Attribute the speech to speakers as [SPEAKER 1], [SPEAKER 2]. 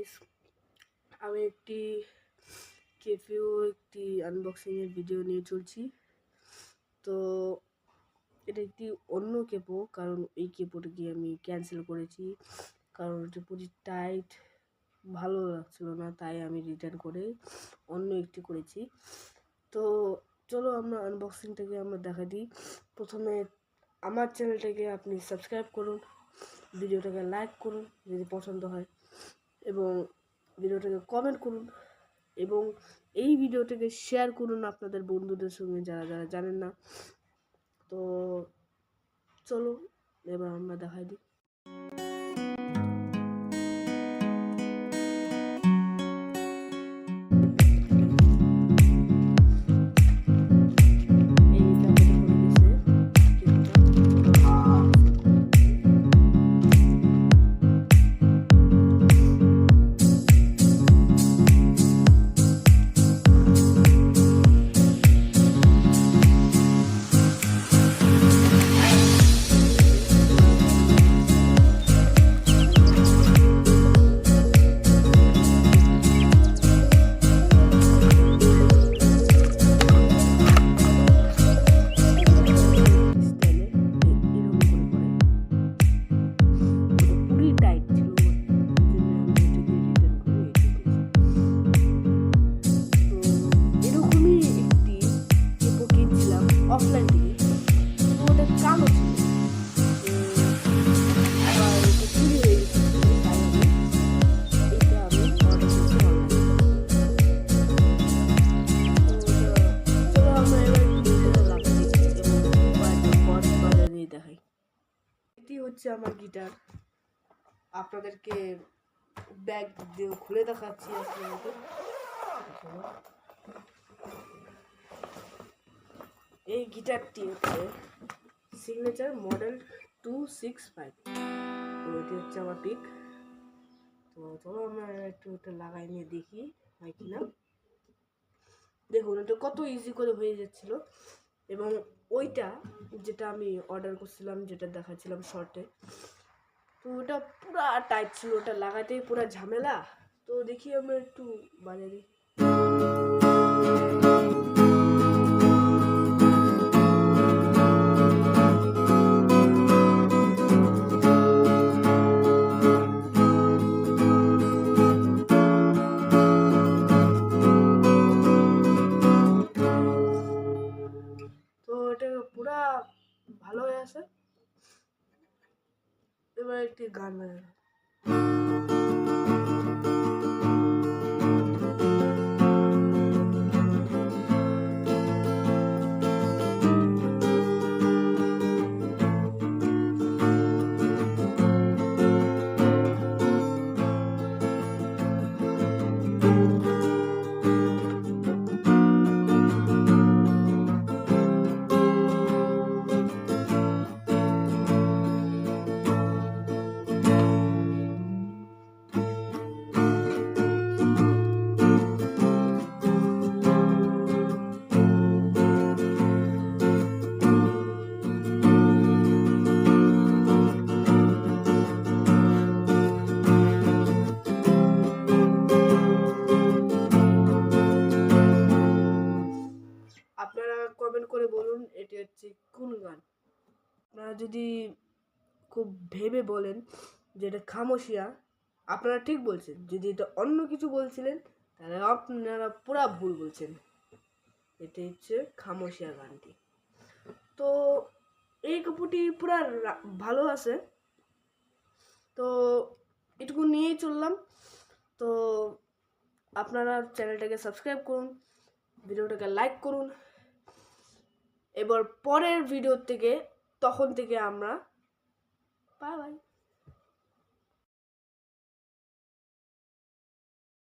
[SPEAKER 1] Guys, আমি একটি আনবক্সিংয়ের video নিয়ে চলছি। তো এটা একটি অন্য কেপো, কারণ এই কেপোটাকে আমি ক্যান্সেল করেছি, কারণ এটা পুরো টাইট, ভালো লাগছিল না, তাই আমি রিটার্ন করে অন্য একটি করেছি। তো চলো আমরা আনবক্সিংটাকে দেখা দিই। প্রথমে আমার চ্যানেলটাকে আপনি সাবস্ক্রাইব করুন, ভিডিওটাকে লাইক করুন যদি পছন্দ হয়, এবং ভিডিওটাকে কমেন্ট করুন, এবং এই ভিডিওটাকে শেয়ার করুন আপনাদের বন্ধুদের সঙ্গে যারা যারা জানেন না। তো চলো এবার আমরা দেখাই দিই। অফলাইন থেকে ওটা কালো ছিল, আবার এটা চুরি হয়ে গেছে, তাই এটা আমি অর্ডার করছি অনলাইনে। চলো আমরা এবার গিটারে লাগাই এবং কয়েকটা কর্ড বাজারে দেখাই। এটি হচ্ছে আমার গিটার, আপনাদেরকে ব্যাগ দিয়ে খুলে দেখাচ্ছি। আপনাদের এই গিটারটি হচ্ছে সিগনেচার মডেল 265। তো এটি হচ্ছে আমার পিক। তো চলো আমরা একটু এটা লাগাই নিয়ে দেখি হয় কিনা। দেখুন এটা কত ইজি করে হয়ে যাচ্ছিল, এবং ওইটা যেটা আমি অর্ডার করছিলাম, যেটা দেখাচ্ছিলাম শর্টে, তো ওটা পুরা টাইট ছিল, ওটা লাগাতেই পুরা ঝামেলা। তো দেখি আমরা একটু বাজারে পুরা ভালো হয়ে আছে। এবার একটি গান বাজাবো। আপনারা কমেন্ট করে বলুন এটি হচ্ছে কোন গান। আপনারা যদি খুব ভেবে বলেন যে এটা খামোশিয়া, আপনারা ঠিক বলছেন। যদি এটা অন্য কিছু বলছিলেন তাহলে আপনারা পুরা ভুল বলছেন। এটা হচ্ছে খামোশিয়া গানটি। তো এই কাপড়টি পুরা ভালো আছে। তো এটুকু নিয়েই চললাম। তো আপনারা চ্যানেলটাকে সাবস্ক্রাইব করুন, ভিডিওটাকে লাইক করুন। এবার পরের ভিডিও থেকে তখন থেকে আমরা বাই বাই।